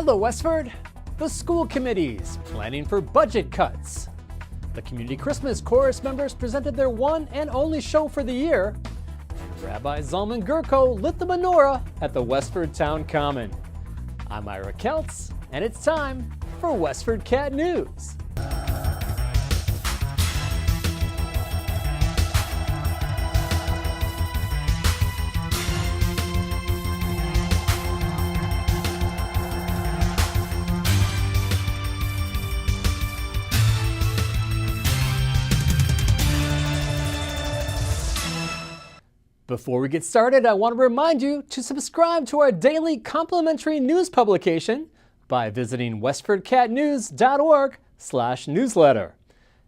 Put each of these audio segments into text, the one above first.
Hello, Westford. The school committees planning for budget cuts. The Community Christmas Chorus members presented their one and only show for the year. And Rabbi Zalman Gurko lit the menorah at the Westford Town Common. I'm Ira Keltz, and it's time for WestfordCAT News. Before we get started, I want to remind you to subscribe to our daily complimentary news publication by visiting westfordcatnews.org/newsletter.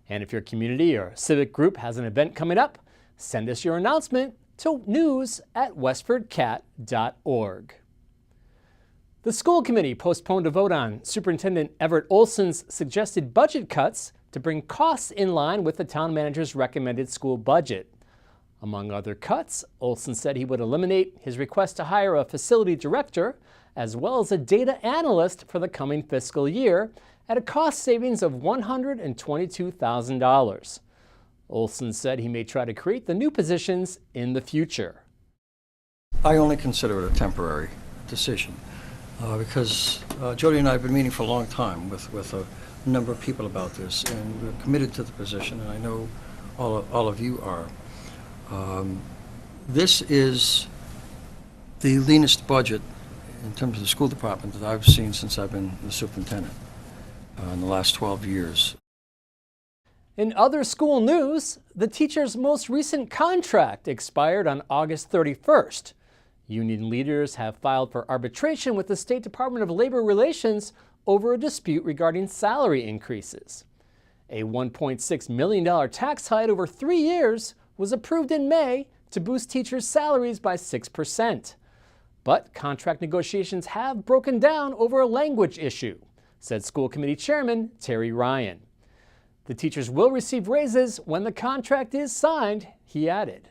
And if your community or civic group has an event coming up, send us your announcement to news@westfordcat.org. The school committee postponed a vote on Superintendent Everett Olson's suggested budget cuts to bring costs in line with the town manager's recommended school budget. Among other cuts, Olson said he would eliminate his request to hire a facility director as well as a data analyst for the coming fiscal year at a cost savings of $122,000. Olson said he may try to create the new positions in the future. I only consider it a temporary decision because Jody and I have been meeting for a long time with a number of people about this, and we're committed to the position, and I know all of you are. This is the leanest budget in terms of the school department that I've seen since I've been the superintendent in the last 12 years. In other school news, the teacher's most recent contract expired on August 31st. Union leaders have filed for arbitration with the State Department of Labor Relations over a dispute regarding salary increases. A $1.6 million tax hike over 3 years was approved in May to boost teachers' salaries by 6%. But contract negotiations have broken down over a language issue, said school committee chairman Terry Ryan. The teachers will receive raises when the contract is signed, he added.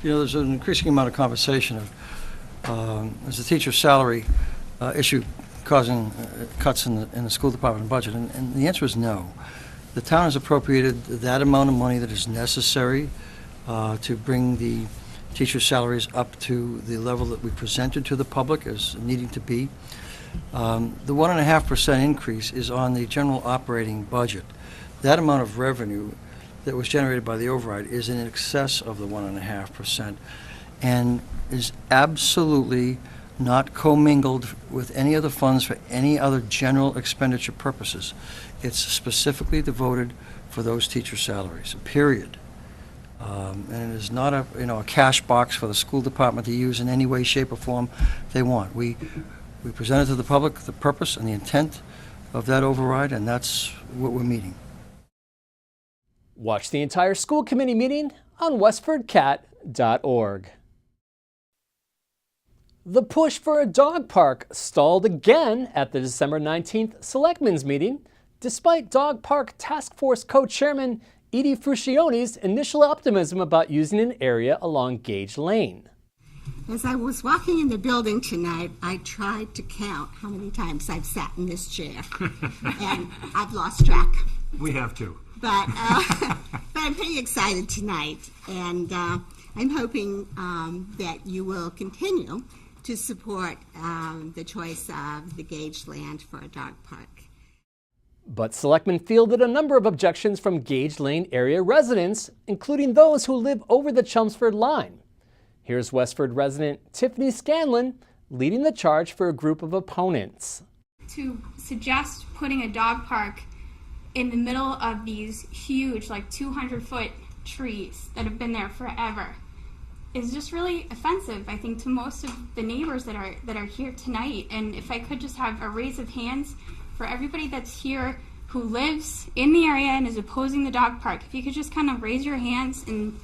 You know, there's an increasing amount of conversation of is the teacher's salary issue causing cuts in the school department budget, and the answer is no. The town has appropriated that amount of money that is necessary to bring the teachers' salaries up to the level that we presented to the public as needing to be. The 1.5% increase is on the general operating budget. That amount of revenue that was generated by the override is in excess of the 1.5% and is absolutely not commingled with any other funds for any other general expenditure purposes. It's specifically devoted for those teacher salaries, period. And it is not a cash box for the school department to use in any way, shape, or form they want. We presented to the public the purpose and the intent of that override, and that's what we're meeting. Watch the entire school committee meeting on westfordcat.org. The push for a dog park stalled again at the December 19th Selectmen's meeting, despite Dog Park Task Force co-chairman Edie Fruscione's initial optimism about using an area along Gage Lane. As I was walking in the building tonight, I tried to count how many times I've sat in this chair, and I've lost track. We have to. But I'm pretty excited tonight, and I'm hoping that you will continue to support the choice of the Gage land for a dog park. But selectmen fielded a number of objections from Gage Lane area residents, including those who live over the Chelmsford line. Here's Westford resident Tiffany Scanlon leading the charge for a group of opponents. To suggest putting a dog park in the middle of these huge, like 200-foot trees that have been there forever is just really offensive, I think, to most of the neighbors that are here tonight. And if I could just have a raise of hands for everybody that's here who lives in the area and is opposing the dog park, if you could just kind of raise your hands and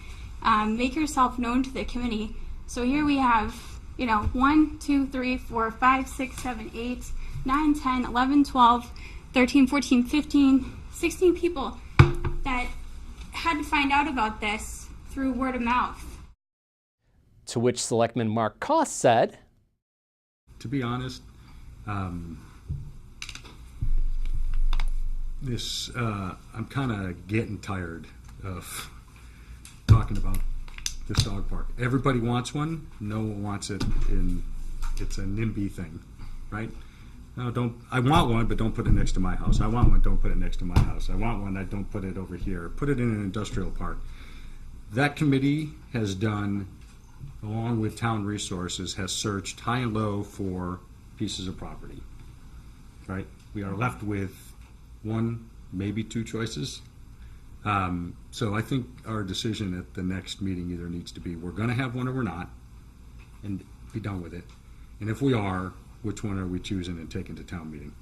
make yourself known to the committee. So here we have, 1, 2, 3, 4, 5, 6, 7, 8, 9, 10, 11, 12, 13, 14, 15, 16 people that had to find out about this through word of mouth. To which Selectman Mark Koss said, To be honest, I'm kind of getting tired of talking about this dog park. Everybody wants one. No one wants it. It's a NIMBY thing, right? No, I want one, but don't put it next to my house. I want one, don't put it next to my house. I want one, I don't put it over here. Put it in an industrial park. That committee has done, along with town resources, has searched high and low for pieces of property, right? We are left with one, maybe two choices. So I think our decision at the next meeting either needs to be, we're going to have one or we're not, and be done with it. And if we are, which one are we choosing and taking to town meeting?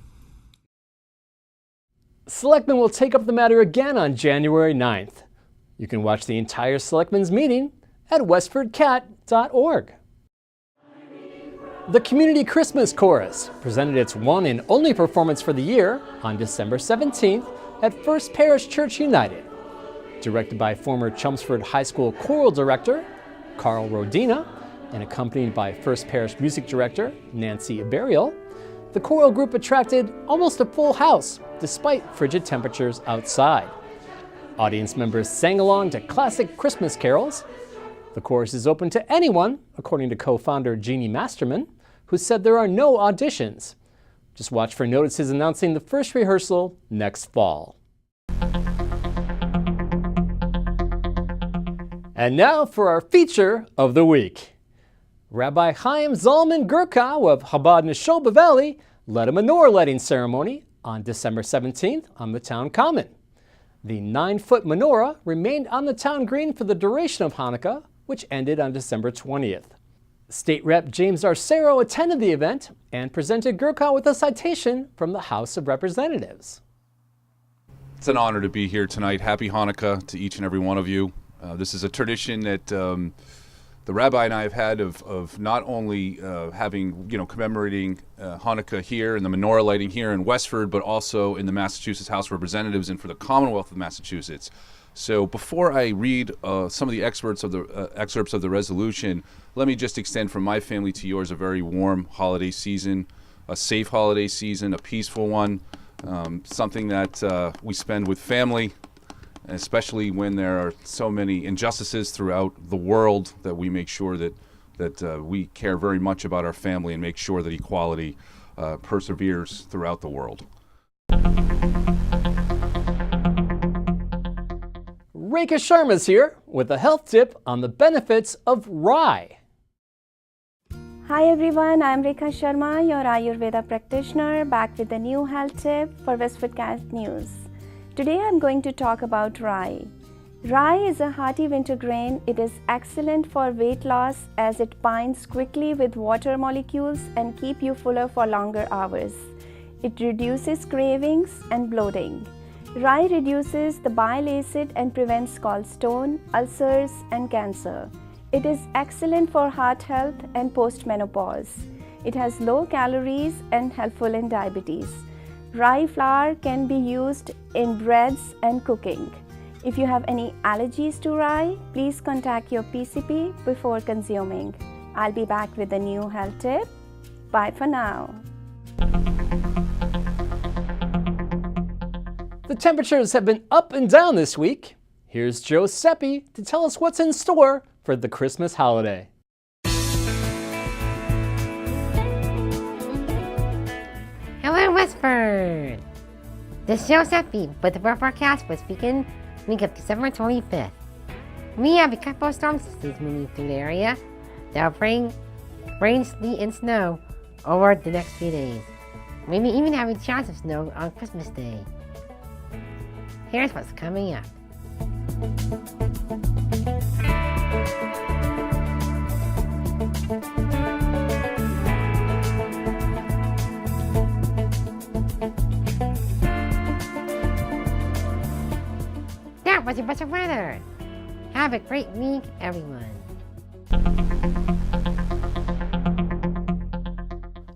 Selectmen will take up the matter again on January 9th. You can watch the entire Selectmen's meeting at WestfordCAT.org. The Community Christmas Chorus presented its one and only performance for the year on December 17th at First Parish Church United. Directed by former Chelmsford High School choral director Carl Rodina and accompanied by First Parish music director Nancy Iberial, the choral group attracted almost a full house despite frigid temperatures outside. Audience members sang along to classic Christmas carols. The chorus is open to anyone, according to co-founder Jeannie Masterman, who said there are no auditions. Just watch for notices announcing the first rehearsal next fall. And now for our feature of the week. Rabbi Chaim Zalman Gurkow of Chabad Neshoba Valley led a menorah lighting ceremony on December 17th on the town common. The 9-foot menorah remained on the town green for the duration of Hanukkah, which ended on December 20th. State Rep James Arcero attended the event and presented Gurkow with a citation from the House of Representatives. It's an honor to be here tonight. Happy Hanukkah to each and every one of you. This is a tradition that the rabbi and I have had of not only commemorating Hanukkah here and the menorah lighting here in Westford, but also in the Massachusetts House of Representatives and for the Commonwealth of Massachusetts. So before I read some of the excerpts of the resolution, let me just extend from my family to yours a very warm holiday season, a safe holiday season, a peaceful one, something that we spend with family, especially when there are so many injustices throughout the world, that we make sure that we care very much about our family and make sure that equality perseveres throughout the world. Rekha Sharma's here with a health tip on the benefits of rye. Hi everyone, I'm Rekha Sharma, your Ayurveda practitioner, back with a new health tip for WestfordCAT News. Today I'm going to talk about rye. Rye is a hearty winter grain. It is excellent for weight loss as it binds quickly with water molecules and keep you fuller for longer hours. It reduces cravings and bloating. Rye reduces the bile acid and prevents gallstone, ulcers, and cancer. It is excellent for heart health and postmenopause. It has low calories and helpful in diabetes. Rye flour can be used in breads and cooking. If you have any allergies to rye, please contact your PCP before consuming. I'll be back with a new health tip. Bye for now. The temperatures have been up and down this week. Here's Joe Seppi to tell us what's in store for the Christmas holiday. Hello, Westford! This is Joe Seppi with the weather forecast for this weekend, week of December 25th. We have a couple of storm systems moving through the area that will bring rain, sleet, and snow over the next few days. Maybe even having shots of snow on Christmas Day. Here's what's coming up. That was your best of weather. Have a great week, everyone.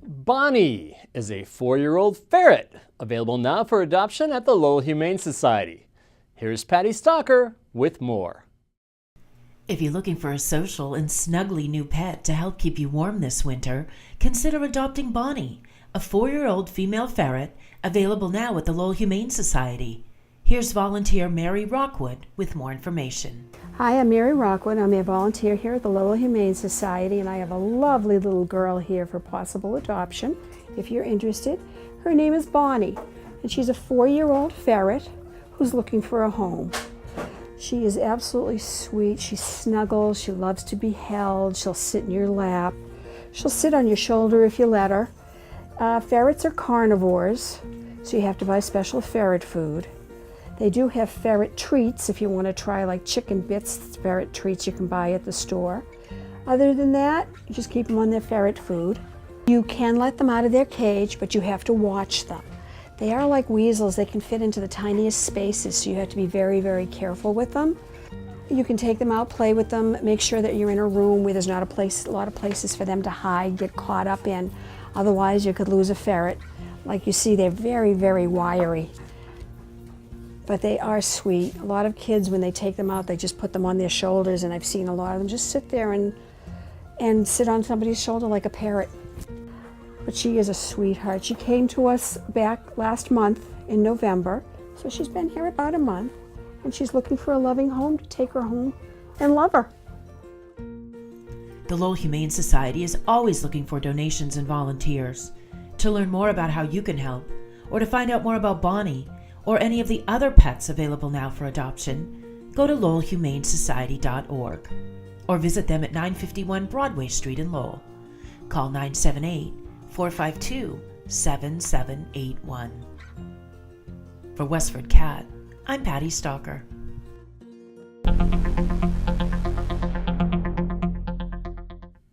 Bonnie is a 4-year-old ferret, available now for adoption at the Lowell Humane Society. Here's Patty Stalker with more. If you're looking for a social and snuggly new pet to help keep you warm this winter, consider adopting Bonnie. a 4-year-old female ferret available now at the Lowell Humane Society. Here's volunteer Mary Rockwood with more information. Hi, I'm Mary Rockwood. I'm a volunteer here at the Lowell Humane Society, and I have a lovely little girl here for possible adoption, if you're interested. Her name is Bonnie, and she's a 4-year-old ferret who's looking for a home. She is absolutely sweet. She snuggles. She loves to be held. She'll sit in your lap. She'll sit on your shoulder if you let her. Ferrets are carnivores, so you have to buy special ferret food. They do have ferret treats if you want to try like chicken bits, ferret treats you can buy at the store. Other than that, you just keep them on their ferret food. You can let them out of their cage, but you have to watch them. They are like weasels. They can fit into the tiniest spaces, so you have to be very, very careful with them. You can take them out, play with them, make sure that you're in a room where there's not a lot of places for them to hide, get caught up in. Otherwise, you could lose a ferret. Like you see, they're very, very wiry. But they are sweet. A lot of kids, when they take them out, they just put them on their shoulders, and I've seen a lot of them just sit there and sit on somebody's shoulder like a parrot. But she is a sweetheart. She came to us back last month in November, so she's been here about a month, and she's looking for a loving home to take her home and love her. The Lowell Humane Society is always looking for donations and volunteers. To learn more about how you can help, or to find out more about Bonnie, or any of the other pets available now for adoption, go to lowellhumanesociety.org or visit them at 951 Broadway Street in Lowell. Call 978-452-7781. For WestfordCAT, I'm Patty Stalker.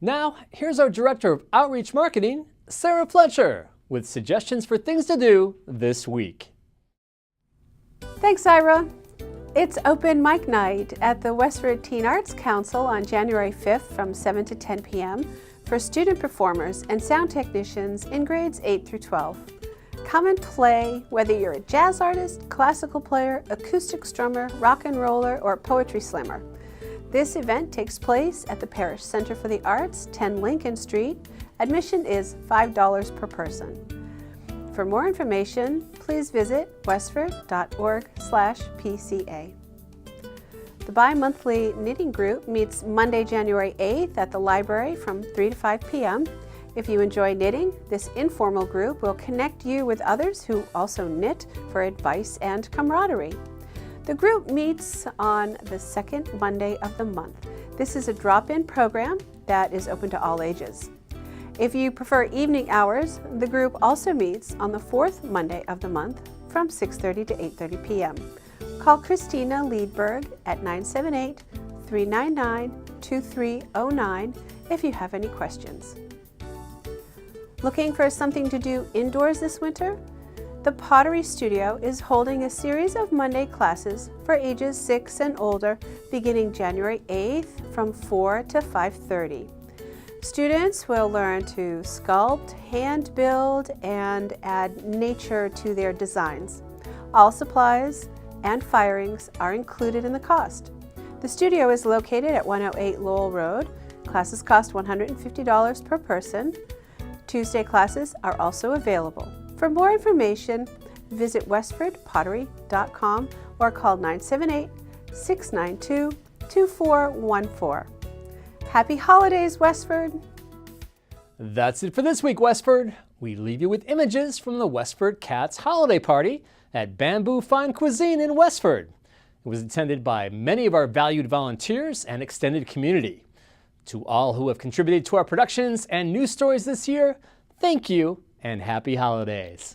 Now, here's our Director of Outreach Marketing, Sarah Fletcher, with suggestions for things to do this week. Thanks, Ira. It's open mic night at the Westford Teen Arts Council on January 5th from 7 to 10 p.m. for student performers and sound technicians in grades 8 through 12. Come and play whether you're a jazz artist, classical player, acoustic strummer, rock and roller, or poetry slammer. This event takes place at the Parish Center for the Arts, 10 Lincoln Street. Admission is $5 per person. For more information, please visit westford.org/PCA. The bi-monthly knitting group meets Monday, January 8th at the library from 3 to 5 p.m. If you enjoy knitting, this informal group will connect you with others who also knit for advice and camaraderie. The group meets on the second Monday of the month. This is a drop-in program that is open to all ages. If you prefer evening hours, the group also meets on the fourth Monday of the month from 6:30 to 8:30 p.m. Call Christina Liedberg at 978-399-2309 if you have any questions. Looking for something to do indoors this winter? The Pottery Studio is holding a series of Monday classes for ages 6 and older beginning January 8th from 4 to 5:30. Students will learn to sculpt, hand build, and add nature to their designs. All supplies and firings are included in the cost. The studio is located at 108 Lowell Road. Classes cost $150 per person. Tuesday classes are also available. For more information, visit westfordpottery.com or call 978-692-2414. Happy holidays, Westford! That's it for this week, Westford. We leave you with images from the WestfordCAT's holiday party at Bamboo Fine Cuisine in Westford. It was attended by many of our valued volunteers and extended community. To all who have contributed to our productions and news stories this year, thank you and happy holidays.